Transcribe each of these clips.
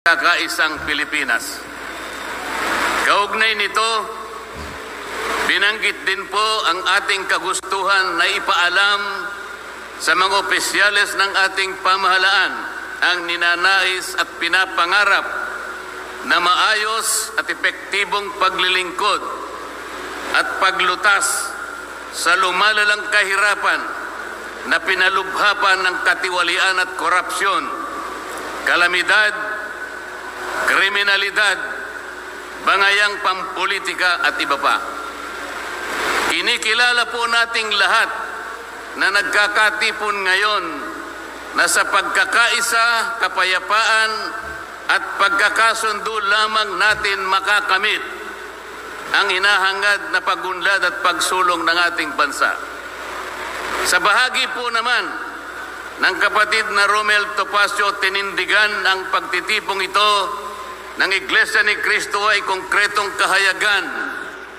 kakaisang Pilipinas. Kaugnay nito, binanggit din po ang ating kagustuhan na ipaalam sa mga opisyales ng ating pamahalaan ang ninanais at pinapangarap na maayos at epektibong paglilingkod at paglutas sa lumalalang kahirapan na pinalubhapan ng katiwalian at korupsyon, kalamidad, kriminalidad, bangayang pampolitika at iba pa. Kinikilala po nating lahat na nagkakatipon ngayon na sa pagkakaisa, kapayapaan at pagkakasundo lamang natin makakamit ang hinahangad na pagunlad at pagsulong ng ating bansa. Sa bahagi po naman ng kapatid na Romel Topacio, tinindigan ang pagtitipong ito ng Iglesia ni Cristo ay konkretong kahayagan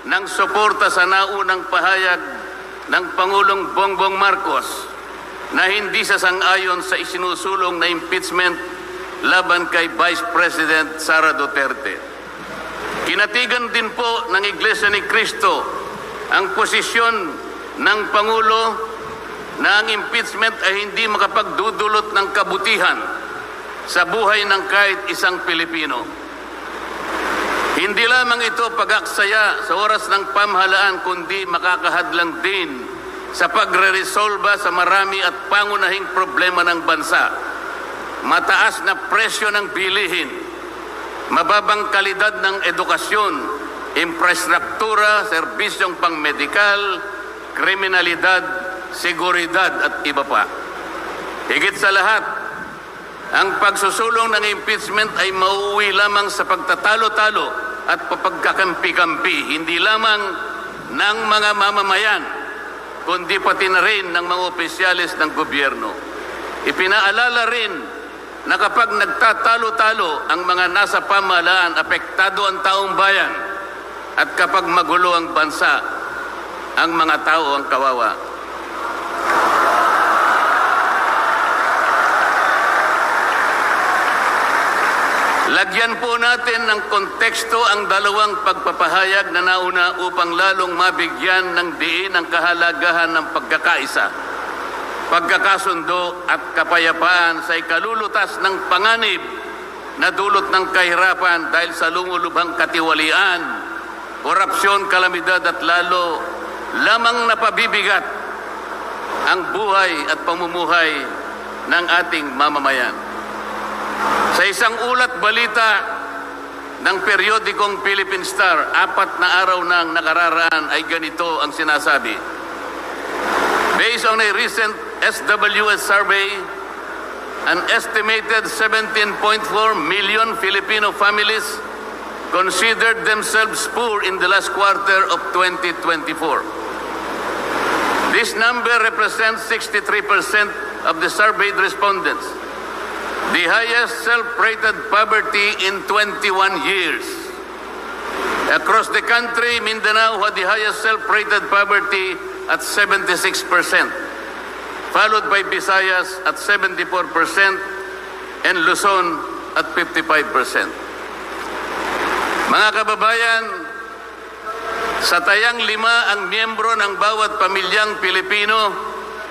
ng suporta sa naunang pahayag ng Pangulong Bongbong Marcos na hindi sasang-ayon sa isinusulong na impeachment laban kay Vice President Sara Duterte. Kinatigan din po ng Iglesia ni Cristo ang posisyon ng Pangulo na ang impeachment ay hindi makapagdudulot ng kabutihan sa buhay ng kahit isang Pilipino. Hindi lamang ito pag-aksaya sa oras ng pamahalaan, kundi makakahadlang din sa pagre-resolba sa marami at pangunahing problema ng bansa. Mataas na presyo ng bilihin, mababang kalidad ng edukasyon, infrastruktura, serbisyong pangmedikal, kriminalidad, seguridad at iba pa. Higit sa lahat, ang pagsusulong ng impeachment ay mauuwi lamang sa pagtatalo-talo at papagkakampi-kampi, hindi lamang ng mga mamamayan, kundi pati na rin ng mga opisyalis ng gobyerno. Ipinaalala rin na kapag nagtatalo-talo ang mga nasa pamahalaan, apektado ang taong bayan, at kapag magulo ang bansa, ang mga tao ang kawawa. Lagyan po natin ng konteksto ang dalawang pagpapahayag na nauna upang lalong mabigyan ng diin ang kahalagahan ng pagkakaisa, pagkakasundo at kapayapaan sa ikalulutas ng panganib na dulot ng kahirapan dahil sa lumulubhang katiwalian, korupsyon, kalamidad at lalo lamang napabibigat ang buhay at pamumuhay ng ating mamamayan. Sa isang ulat balita ng periodikong Philippine Star, 4 na araw nang nakararaan ay ganito ang sinasabi. Based on a recent SWS survey, an estimated 17.4 million Filipino families considered themselves poor in the last quarter of 2024. This number represents 63% of the surveyed respondents, the highest self-rated poverty in 21 years. Across the country, Mindanao had the highest self-rated poverty at 76%, followed by Visayas at 74% and Luzon at 55%. Mga kababayan, sa tayang 5 ang miyembro ng bawat pamilyang Pilipino,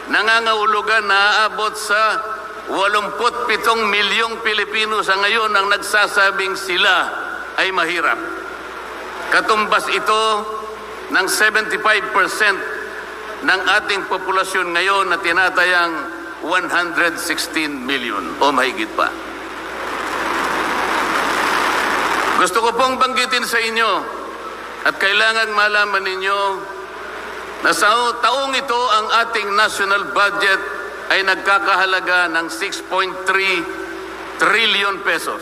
nangangahulugan na aabot sa 87 milyong Pilipino sa ngayon ang nagsasabing sila ay mahirap. Katumbas ito ng 75% ng ating populasyon ngayon na tinatayang 116 million o mahigit pa. Gusto ko pong banggitin sa inyo at kailangan malaman ninyo na sa taong ito ang ating national budget ay nagkakahalaga ng 6.3 trillion pesos.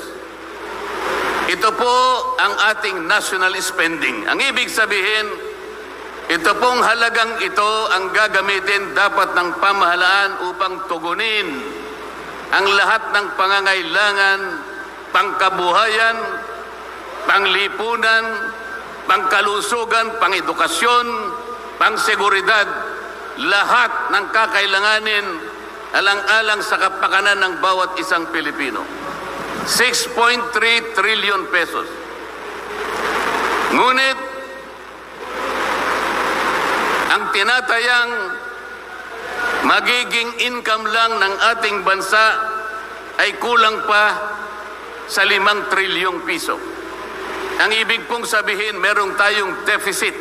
Ito po ang ating national spending. Ang ibig sabihin, ito pong halagang ito ang gagamitin dapat ng pamahalaan upang tugunin ang lahat ng pangangailangan, pangkabuhayan, panglipunan, pangkalusugan, pangedukasyon, pangseguridad, lahat ng kakailanganin alang-alang sa kapakanan ng bawat isang Pilipino. 6.3 trillion pesos. Ngunit, ang tinatayang magiging income lang ng ating bansa ay kulang pa sa 5 trilyong piso. Ang ibig pong sabihin, meron tayong deficit.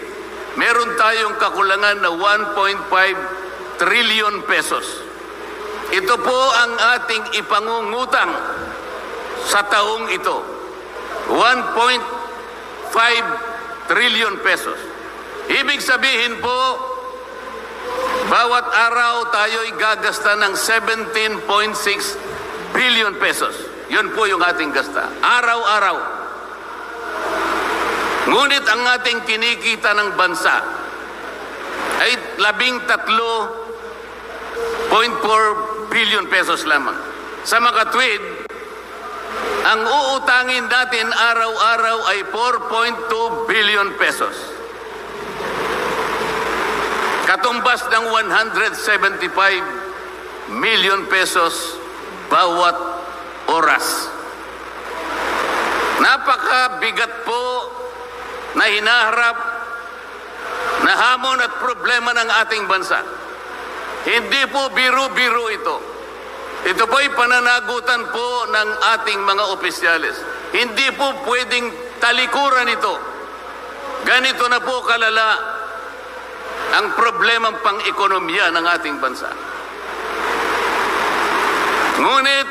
Meron tayong kakulangan na 1.5 trillion pesos. Ito po ang ating ipangungutang sa taong ito. 1.5 trillion pesos. Ibig sabihin po, bawat araw tayo'y gagasta ng 17.6 billion pesos. Yun po yung ating gasta. Araw-araw. Ngunit ang ating kinikita ng bansa ay 13.4 billion pesos lamang. Sa makatwid, ang uutangin natin araw-araw ay 4.2 billion pesos. Katumbas ng 175 million pesos bawat oras. Napakabigat po na hinaharap na hamon at problema ng ating bansa. Hindi po biro-biro ito. Ito po'y pananagutan po ng ating mga opisyales. Hindi po pwedeng talikuran ito. Ganito na po kalala ang problemang pang-ekonomiya ng ating bansa. Ngunit,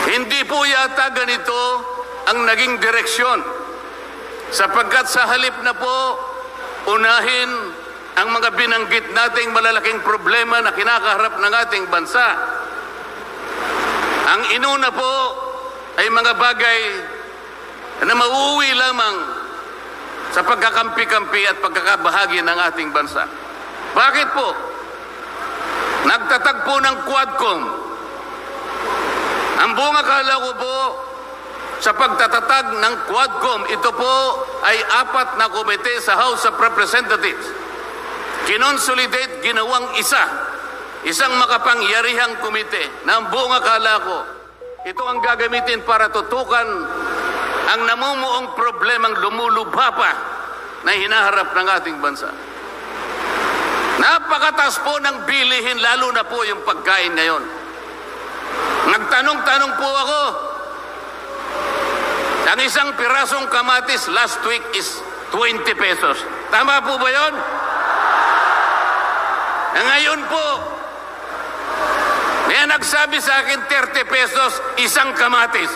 hindi po yata ganito ang naging direksyon, sapagkat sa halip na po unahin ang mga binanggit nating malalaking problema na kinakaharap ng ating bansa, ang inuna po ay mga bagay na mauuwi lamang sa pagkakampi-kampi at pagkakabahagi ng ating bansa. Bakit po? Nagtatagpo ng Quadcom. Ang buong akala ko po, sa pagtatatag ng Quadcom, ito po ay 4 na komite sa House of Representatives. Kinonsolidate, ginawang isang makapangyarihang komite na ang buong akala ko, ito ang gagamitin para tutukan ang namumuong problemang lumulubha pa na hinaharap ng ating bansa. Napakataas po ng bilihin, lalo na po yung pagkain ngayon. Nagtanong-tanong po ako, ang isang pirasong kamatis last week is 20 pesos. Tama po ba yun? Ngayon po, may nagsabi sa akin 30 pesos isang kamatis.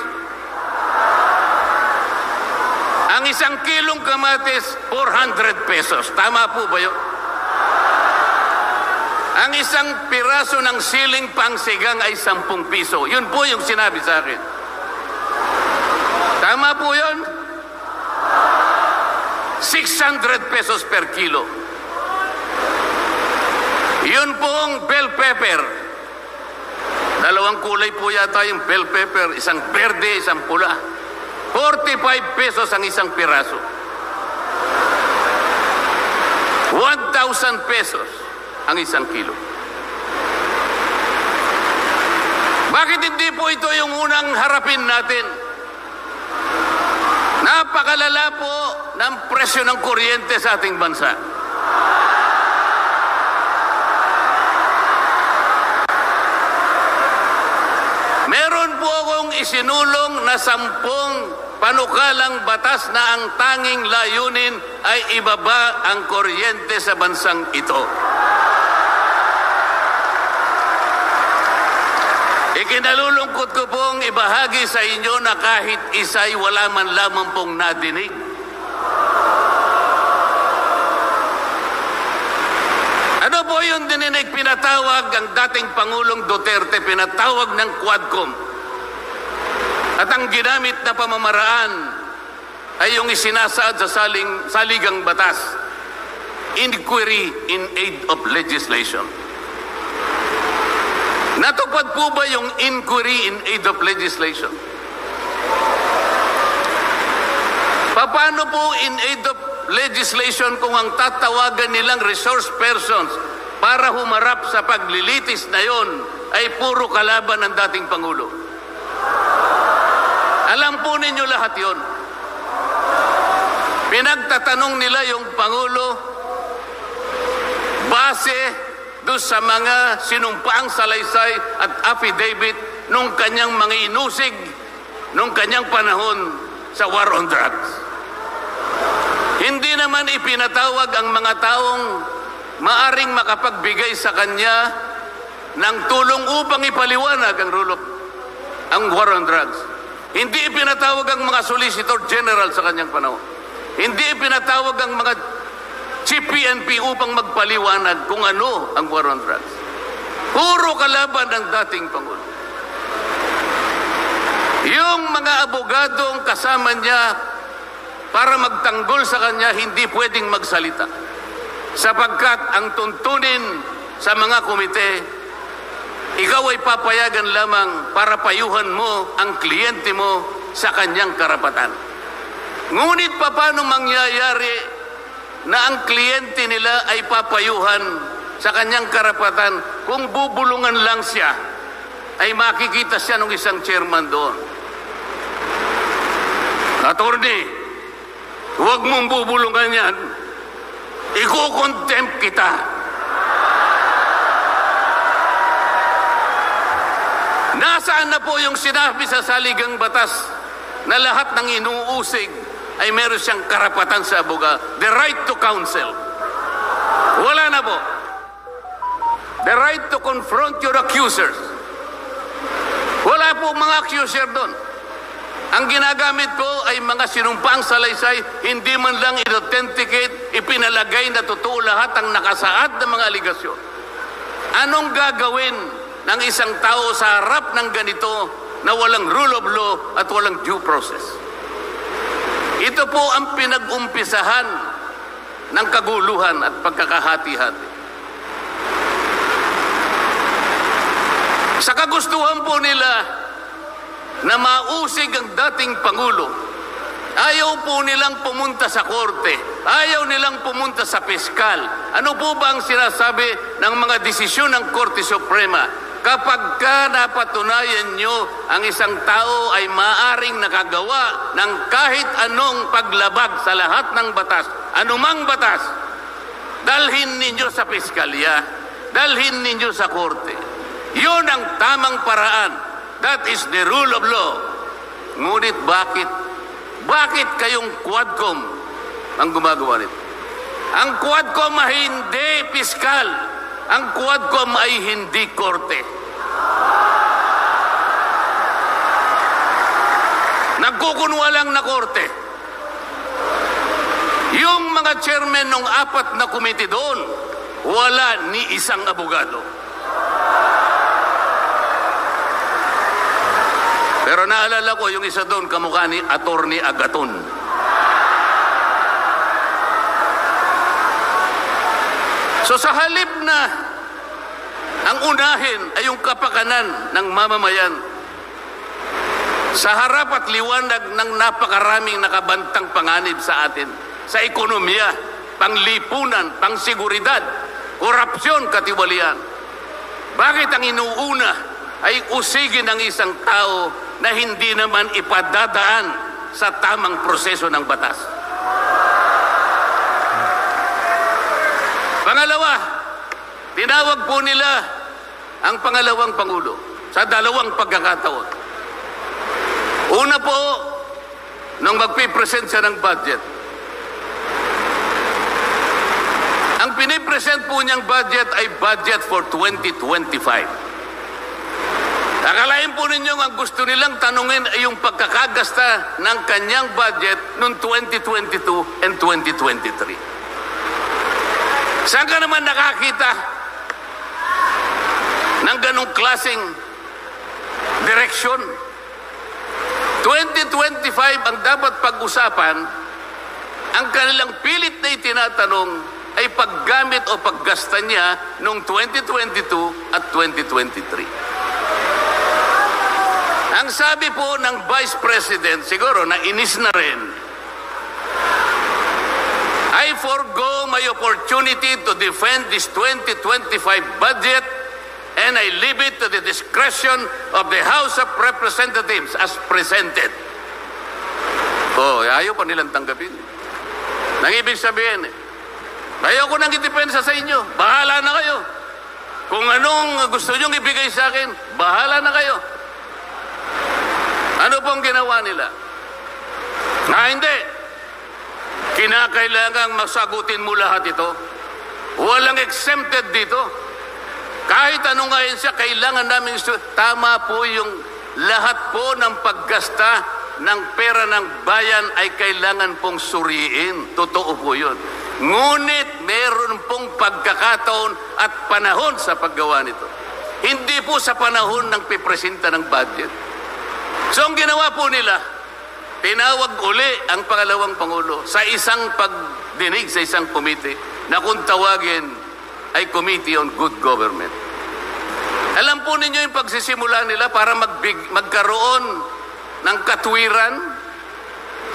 Ang isang kilong kamatis, 400 pesos. Tama po ba yun? Ang isang piraso ng siling pangsigang ay 10 piso. Yun po yung sinabi sa akin. Tama po yun? 600 pesos per kilo. Yun pong bell pepper. 2 kulay po yata yung bell pepper. Isang berde, isang pula. 45 pesos ang isang piraso. 1,000 pesos ang isang kilo. Bakit hindi po ito yung unang harapin natin? Napakalala po ng presyo ng kuryente sa ating bansa. Meron po akong isinulong na 10 panukalang batas na ang tanging layunin ay ibaba ang kuryente sa bansang ito. Ikinalulungkot ko pong ibahagi sa inyo na kahit isa'y wala man lamang pong nadinig. Ano po yung dininig? Pinatawag ang dating Pangulong Duterte, pinatawag ng Quadcom. At ang ginamit na pamamaraan ay yung isinasaad sa saligang batas, Inquiry in Aid of Legislation. Natupad po ba yung Inquiry in Aid of Legislation? Paano po in aid of legislation kung ang tatawagan nilang resource persons para humarap sa paglilitis na yon ay puro kalaban ng dating Pangulo. Alam po ninyo lahat yon. Pinagtatanong nila yung Pangulo base doon sa mga sinumpaang salaysay at affidavit nung kanyang mga inusig nung kanyang panahon sa war on drugs. Hindi naman ipinatawag ang mga taong maaring makapagbigay sa kanya ng tulong upang ipaliwanag ang war on drugs. Hindi ipinatawag ang mga Solicitor General sa kanyang panahon. Hindi ipinatawag ang mga Chief PNP upang magpaliwanag kung ano ang war on drugs. Puro kalaban ng dating Pangulo. Yung mga abogadong kasama niya para magtanggol sa kanya, hindi pwedeng magsalita. Sapagkat ang tuntunin sa mga komite, ikaw ay papayagan lamang para payuhan mo ang kliyente mo sa kanyang karapatan. Ngunit paano mangyayari na ang kliyente nila ay papayuhan sa kanyang karapatan kung bubulungan lang siya, ay makikita siya ng isang chairman doon. Attorney, huwag mong bubulungan yan. Iko-contempt kita. Nasaan na po yung sinabi sa saligang batas na lahat ng inuusig ay meron siyang karapatan sa abogado? The right to counsel. Wala na po. The right to confront your accusers. Wala po mga accuser doon. Ang ginagamit po ay mga sinumpaang salaysay, hindi man lang i-authenticate, ipinalagay na totoo lahat ang nakasaad ng mga aligasyon. Anong gagawin ng isang tao sa harap ng ganito na walang rule of law at walang due process? Ito po ang pinag-umpisahan ng kaguluhan at pagkakahati-hati. Sa kagustuhan po nila na mausig ang dating Pangulo, ayaw po nilang pumunta sa korte, ayaw nilang pumunta sa piskal. Ano po ba ang sinasabi ng mga desisyon ng Korte Suprema? Kapag ka napatunayan nyo ang isang tao ay maaring nakagawa ng kahit anong paglabag sa lahat ng batas, anumang batas, dalhin ninyo sa piskalya, dalhin ninyo sa korte. Yun ang tamang paraan. That is the rule of law. Ngunit bakit? Bakit kayong Quadcom ang gumagawa nito? Ang Quadcom ay hindi piskal. Ang Quadcom ay hindi korte. Nagkukunwalang na korte. Yung mga chairman ng 4 na komite doon, wala ni isang abogado. Pero naalala ko yung isa doon, kamukha ni Attorney Agaton. So sa halip na ang unahin ay yung kapakanan ng mamamayan, sa harap at liwanag ng napakaraming nakabantang panganib sa atin, sa ekonomiya, panglipunan, pangsiguridad, korupsyon, katiwalian, bakit ang inuuna ay usigin ng isang tao na hindi naman ipadadaan sa tamang proseso ng batas? Pangalawa, tinawag po nila ang pangalawang Pangulo sa 2 pagkakataon. Una po, nung magpipresent siya ng budget. Ang pinipresent po niyang budget ay budget for 2025. Akalain po ninyo ang gusto nilang tanungin ay yung pagkakagasta ng kanyang budget noong 2022 and 2023. Saan ka naman nakakita ng ganong klaseng direksyon? 2025 ang dapat pag-usapan, ang kanilang pilit na itinatanong ay paggamit o paggasta niya noong 2022 at 2023. Ang sabi po ng Vice President, siguro na inis na rin, I forgo my opportunity to defend this 2025 budget and I leave it to the discretion of the House of Representatives as presented. Ayaw pa nilang tanggapin. Nang ibig sabihin, ayaw ko nang idepensa sa inyo. Bahala na kayo. Kung anong gusto nyong ibigay sa akin, bahala na kayo. Ano pong ginawa nila? Hindi. Kinakailangang masagutin mo lahat ito. Walang exempted dito. Kahit anong ngayon siya, kailangan namin tama po yung lahat po ng paggasta ng pera ng bayan ay kailangan pong suriin. Totoo po yun. Ngunit meron pong pagkakataon at panahon sa paggawa nito. Hindi po sa panahon ng pipresenta ng budget. So ang ginawa po nila, tinawag uli ang pangalawang Pangulo sa isang pagdinig sa isang komite na kung tawagin ay Committee on Good Government. Alam po ninyo yung pagsisimula nila para magkaroon ng katwiran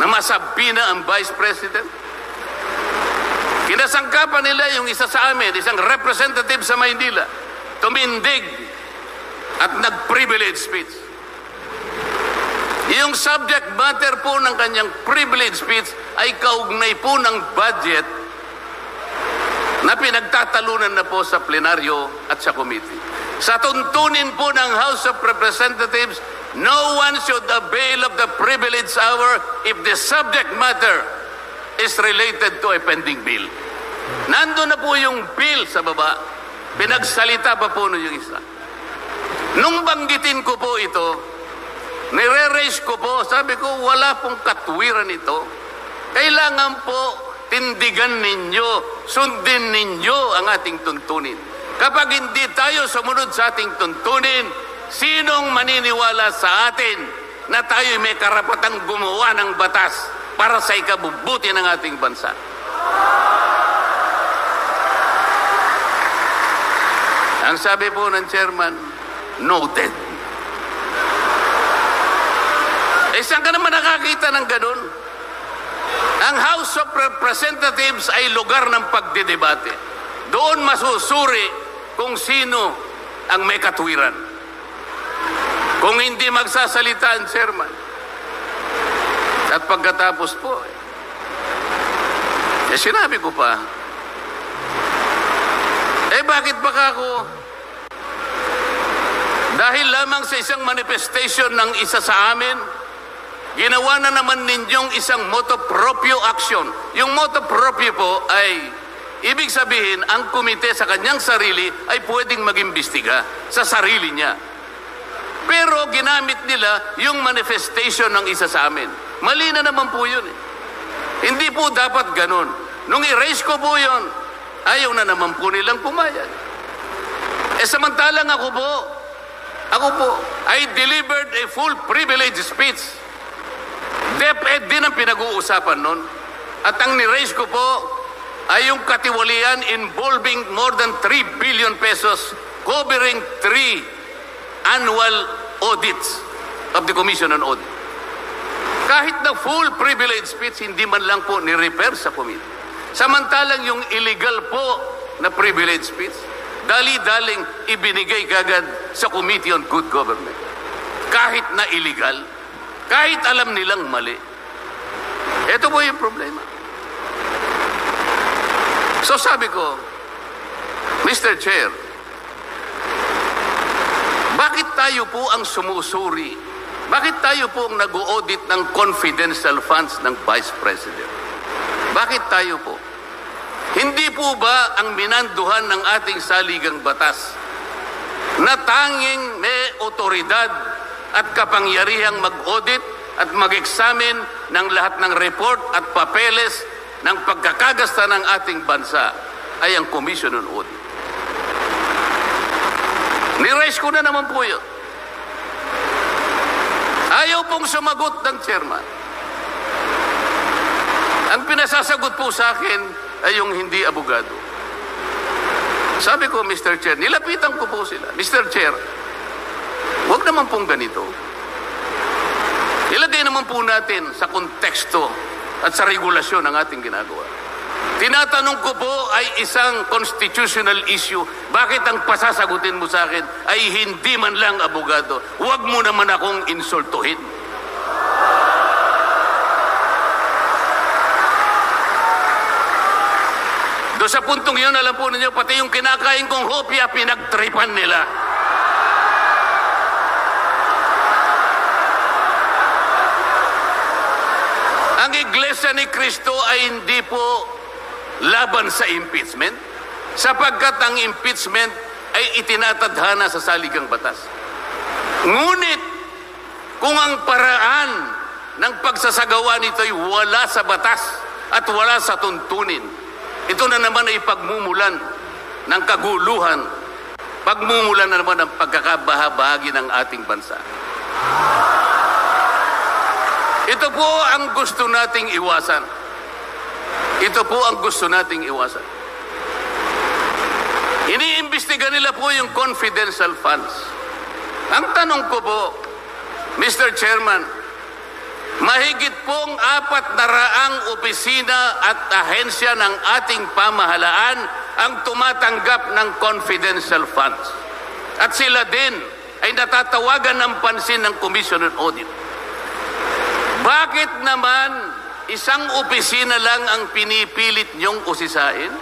na masabi na ang Vice President. Kinasangkapan nila yung isa sa amin, isang representative sa Maynila, tumindig at nag-privilege speech. Yung subject matter po ng kanyang privilege speech ay kaugnay po ng budget na pinagtatalunan na po sa plenaryo at sa committee. Sa tuntunin po ng House of Representatives, no one should avail of the privilege hour if the subject matter is related to a pending bill. Nandun na po yung bill sa baba. Pinagsalita pa po yung isa. Nung banggitin ko po ito, nire-raise ko po, sabi ko, wala pong katwiran ito. Kailangan po tindigan ninyo, sundin ninyo ang ating tuntunin. Kapag hindi tayo sumunod sa ating tuntunin, sinong maniniwala sa atin na tayo may karapatang gumawa ng batas para sa ikabubuti ng ating bansa? Ang sabi po ng chairman, noted. Saan ka naman nakakita ng ganun? Ang House of Representatives ay lugar ng pagdidebate. Doon masusuri kung sino ang may katwiran. Kung hindi magsasalita ang chairman. At pagkatapos po, sinabi ko pa, bakit baka ako dahil lamang sa isang manifestation ng isa sa amin, ginawa na naman ninyong isang motu proprio action. Yung motu proprio po ay, ibig sabihin, ang komite sa kanyang sarili ay pwedeng mag-imbestiga sa sarili niya. Pero ginamit nila yung manifestation ng isa sa amin. Mali na naman po yun. Hindi po dapat ganun. Nung i-raise ko po yun, ayaw na naman po nilang pumayag. Samantalang ako po, I delivered a full privilege speech. DepEd din ang pinag-uusapan nun. At ang ni-raise ko po ay yung katiwalian involving more than 3 billion pesos covering 3 annual audits of the Commission on Audit. Kahit na full privilege speech, hindi man lang po ni-refer sa committee. Samantalang yung illegal po na privilege speech, dali-daling ibinigay kagad sa Committee on Good Government. Kahit na illegal, kahit alam nilang mali. Ito po yung problema. So sabi ko, Mr. Chair, bakit tayo po ang sumusuri? Bakit tayo po ang nag-audit ng confidential funds ng Vice President? Bakit tayo po? Hindi po ba ang minanduhan ng ating saligang batas na tanging may otoridad at kapangyarihang mag-audit at mag-examine ng lahat ng report at papeles ng pagkakagasta ng ating bansa ay ang Commission on Audit? Ni-raise ko na naman po yun. Ayaw pong sumagot ng chairman. Ang pinasasagot po sa akin ay yung hindi abogado. Sabi ko, Mr. Chair, nilapitan ko po sila. Mr. Chair, huwag naman pong ganito. Ilagay naman po natin sa konteksto at sa regulasyon ng ating ginagawa. Tinatanong ko po ay isang constitutional issue. Bakit ang pasasagutin mo sa akin ay hindi man lang abogado? Huwag mo naman akong insultuhin. Doon sa puntong yun, alam po ninyo, pati yung kinakain kong hopya, pinagtripan nila. Ang Iglesia ni Cristo ay hindi po laban sa impeachment, sapagkat ang impeachment ay itinatadhana sa saligang batas. Ngunit, kung ang paraan ng pagsasagawa nito ay wala sa batas at wala sa tuntunin, ito na naman ay pagmumulan ng kaguluhan, pagmumulan na naman ng pagkakabahabahagi ng ating bansa. Ito po ang gusto nating iwasan. Ito po ang gusto nating iwasan. Iniimbestiga nila po yung confidential funds. Ang tanong ko po, Mr. Chairman, mahigit pong 400 opisina at ahensya ng ating pamahalaan ang tumatanggap ng confidential funds. At sila din ay natatawagan ng pansin ng Commission on Audit. Bakit naman isang opisina lang ang pinipilit niyong usisain?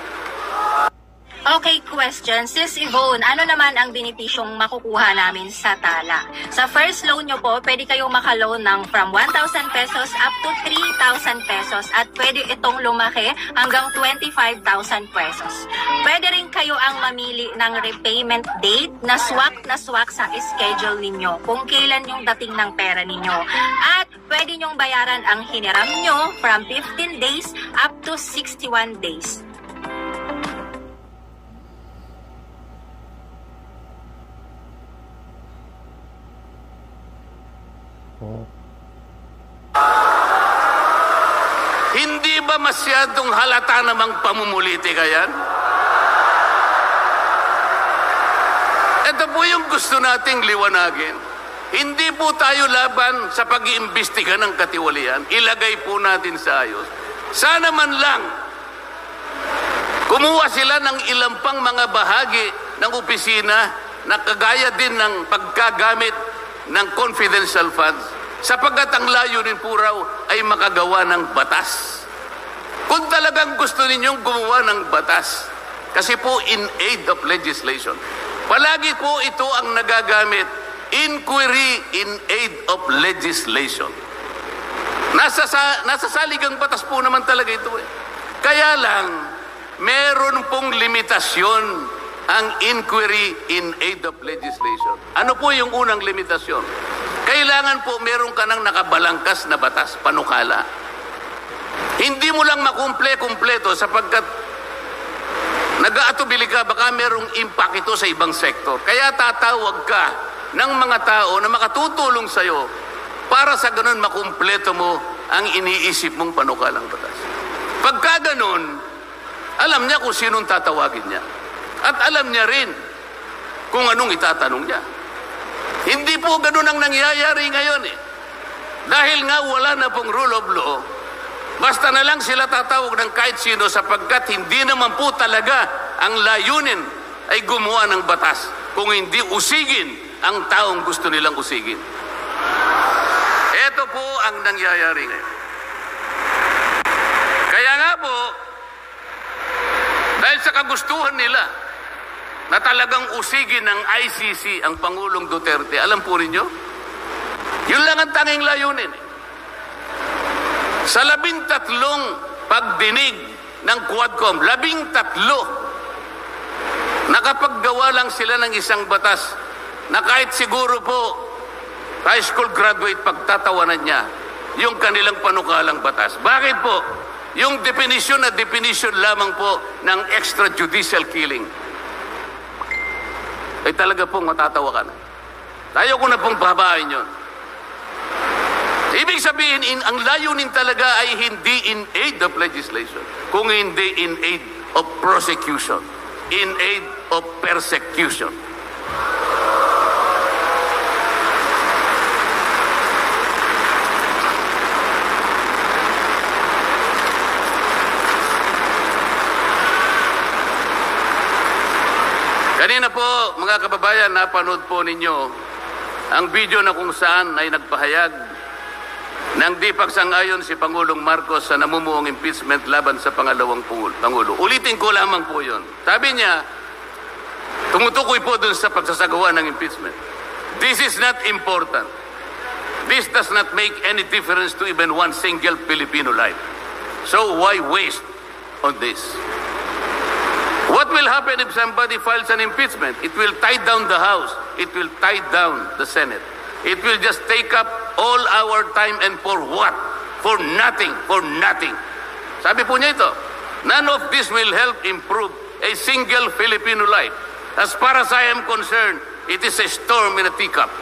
Okay, question. Sis Yvonne, ano naman ang benepisyong makukuha namin sa tala? Sa first loan nyo po, pwede kayong makaloan ng from 1,000 pesos up to 3,000 pesos at pwede itong lumaki hanggang 25,000 pesos. Pwede rin kayo ang mamili ng repayment date na swak sa schedule ninyo kung kailan yung dating ng pera ninyo. At pwede nyong bayaran ang hiniram nyo from 15 days up to 61 days. Hindi ba masyadong halata namang pamumulitika yan? Ito po yung gusto nating liwanagin. Hindi po tayo laban sa pag-iimbestiga ng katiwalian. Ilagay po natin sa ayos. Sana man lang kumuha sila ng ilang pang mga bahagi ng opisina na kagaya din ng pagkagamit ng confidential funds, sapagkat ang layunin po raw ay makagawa ng batas. Kung talagang gusto ninyong gumawa ng batas, kasi po in aid of legislation, palagi po ito ang nagagamit, inquiry in aid of legislation. Nasa saligang batas po naman talaga ito eh. Kaya lang, meron pong limitasyon ang inquiry in aid of legislation. Ano po yung unang limitasyon? Kailangan po meron ka ng nakabalangkas na batas, panukala. Hindi mo lang makumple-kumpleto sapagkat nag-aatubili ka, baka merong impact ito sa ibang sektor. Kaya tatawag ka ng mga tao na makatutulong sa'yo para sa ganun makumpleto mo ang iniisip mong panukalang batas. Pagka ganun, alam niya kung sinong tatawagin niya. At alam niya rin kung anong itatanong niya. Hindi po ganun ang nangyayari ngayon eh. Dahil nga wala na pong rule of law, basta na lang sila tatawag ng kahit sino sapagkat hindi naman po talaga ang layunin ay gumawa ng batas kung hindi usigin ang taong gusto nilang usigin. Ito po ang nangyayari ngayon. Kaya nga po, dahil sa kagustuhan nila na talagang usigin ng ICC ang Pangulong Duterte, alam po ninyo, yun lang ang tanging layunin. Sa 13 pagdinig ng Quadcom, 13, nakapaggawa lang sila ng isang batas na kahit siguro po high school graduate pagtatawanan niya yung kanilang panukalang batas. Bakit po? Yung definition na definition lamang po ng extrajudicial killing ay talaga pong matatawa ka na. Tayo ko na pong babain yun. Ibig sabihin, ang layunin talaga ay hindi in aid of legislation, kung hindi in aid of prosecution, in aid of persecution. Kanina po, mga kababayan, napanood po ninyo ang video na kung saan ay nagpahayag ng di pagsang-ayon si Pangulong Marcos sa namumuong impeachment laban sa pangalawang Pangulo. Ulitin ko lamang po yun. Sabi niya, tumutukoy po dun sa pagsasagawa ng impeachment. This is not important. This does not make any difference to even one single Filipino life. So why waste on this? What will happen if somebody files an impeachment? It will tie down the House. It will tie down the Senate. It will just take up all our time, and for what? For nothing, for nothing. Sabi po niya ito, none of this will help improve a single Filipino life. As far as I am concerned, it is a storm in a teacup.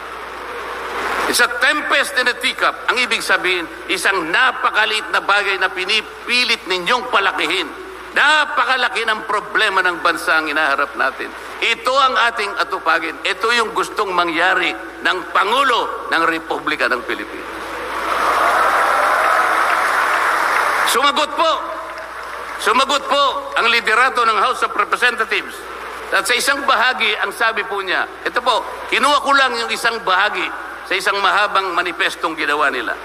It's a tempest in a teacup. Ang ibig sabihin, isang napakaliit na bagay na pinipilit ninyong palakihin. Napakalaki ng problema ng bansa ang inaharap natin. Ito ang ating atupagin. Ito yung gustong mangyari ng Pangulo ng Republika ng Pilipinas. Sumagot po ang liderato ng House of Representatives. At sa isang bahagi, ang sabi po niya, ito po, kinuha ko lang yung isang bahagi sa isang mahabang manifestong ginawa nila.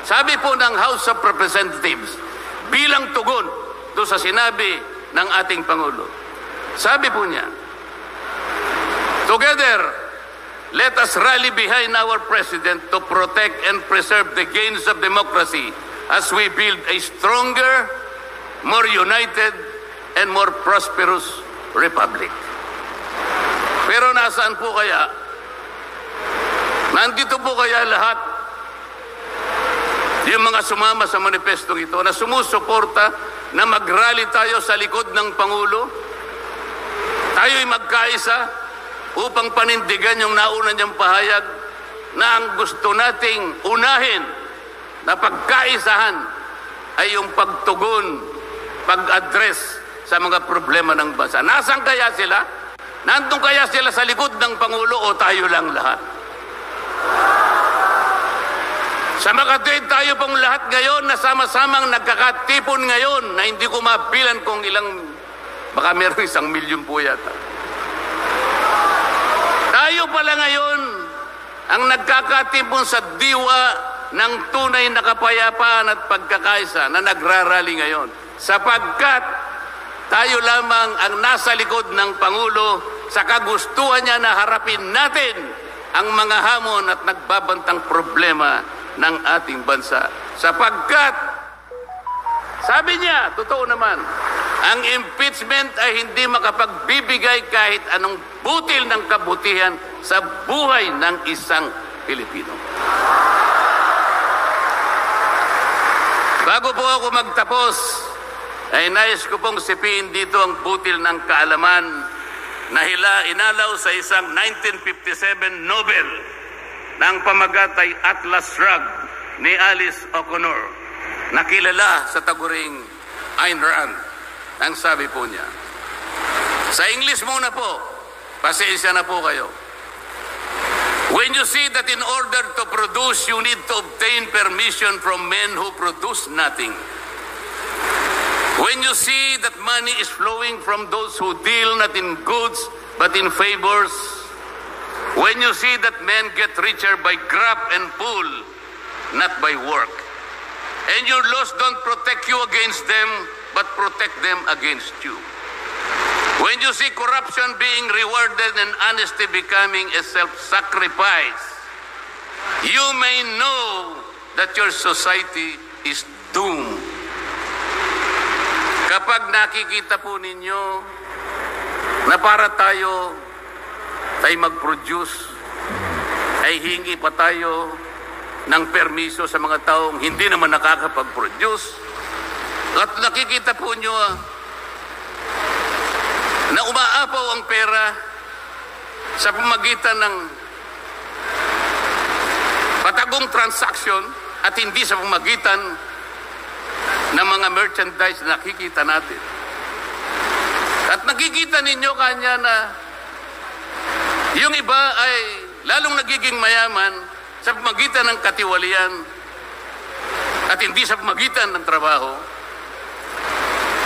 Sabi po ng House of Representatives, bilang tugon doon sa sinabi ng ating Pangulo. Sabi po niya, together, let us rally behind our President to protect and preserve the gains of democracy as we build a stronger, more united, and more prosperous republic. Pero nasaan po kaya? Nandito po kaya lahat yung mga sumama sa manifestong ito na sumusuporta na mag-rally tayo sa likod ng Pangulo? Tayo'y magkaisa upang panindigan yung nauna niyang pahayag na ang gusto nating unahin na pagkaisahan ay yung pagtugon, pag-address sa mga problema ng bansa. Nasaan kaya sila? Nandun kaya sila sa likod ng Pangulo o tayo lang lahat? Sa Makati, tayo pong lahat ngayon na sama-samang nagkakatipon ngayon na hindi ko mabilan kung ilang, baka meron 1 milyon po yata. Tayo pala ngayon ang nagkakatipon sa diwa ng tunay na kapayapaan at pagkakaisa na nagrarally ngayon. Sapagkat tayo lamang ang nasa likod ng Pangulo sa kagustuhan niya na harapin natin ang mga hamon at nagbabantang problema ng ating bansa. Sapagkat, sabi niya, totoo naman, ang impeachment ay hindi makapagbibigay kahit anong butil ng kabutihan sa buhay ng isang Pilipino. Bago po ako magtapos, ay nais ko pong sipiin dito ang butil ng kaalaman na inalaw sa isang 1957 Nobel ng pamagat ay Atlas Shrugged ni Alice O'Connor, nakilala sa taguring Ayn Rand. Ang sabi po niya, sa English muna po, pasensya na po kayo. When you see that in order to produce, you need to obtain permission from men who produce nothing. When you see that money is flowing from those who deal not in goods but in favors, when you see that men get richer by grab and pull, not by work, and your laws don't protect you against them, but protect them against you. When you see corruption being rewarded and honesty becoming a self-sacrifice, you may know that your society is doomed. Kapag nakikita po ninyo na para tayo mag-produce, ay hingi pa tayo ng permiso sa mga taong hindi naman nakakapag-produce. At nakikita po nyo na umaapaw ang pera sa pamagitan ng patagong transaction at hindi sa pamagitan ng mga merchandise na nakikita natin. At nakikita ninyo kanya na yung iba ay lalong nagiging mayaman sa pamagitan ng katiwalian at hindi sa pamagitan ng trabaho.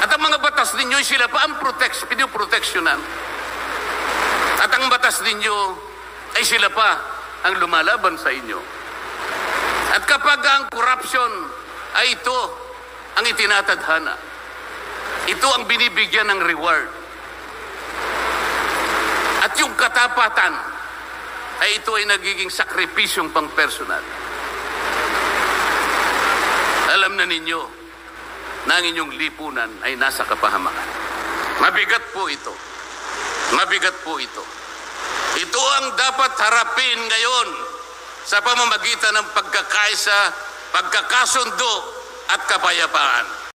At ang mga batas ninyo, sila pa ang pinoproteksyonan. At ang batas ninyo ay sila pa ang lumalaban sa inyo. At kapag ang corruption ay ito ang itinatadhana, ito ang binibigyan ng reward. At yung katapatan ay ito ay nagiging sakripisyong pang-personal. Alam na ninyo na ang inyong lipunan ay nasa kapahamakan. Mabigat po ito. Mabigat po ito. Ito ang dapat harapin ngayon sa pamamagitan ng pagkakaisa, pagkakasundo at kapayapaan.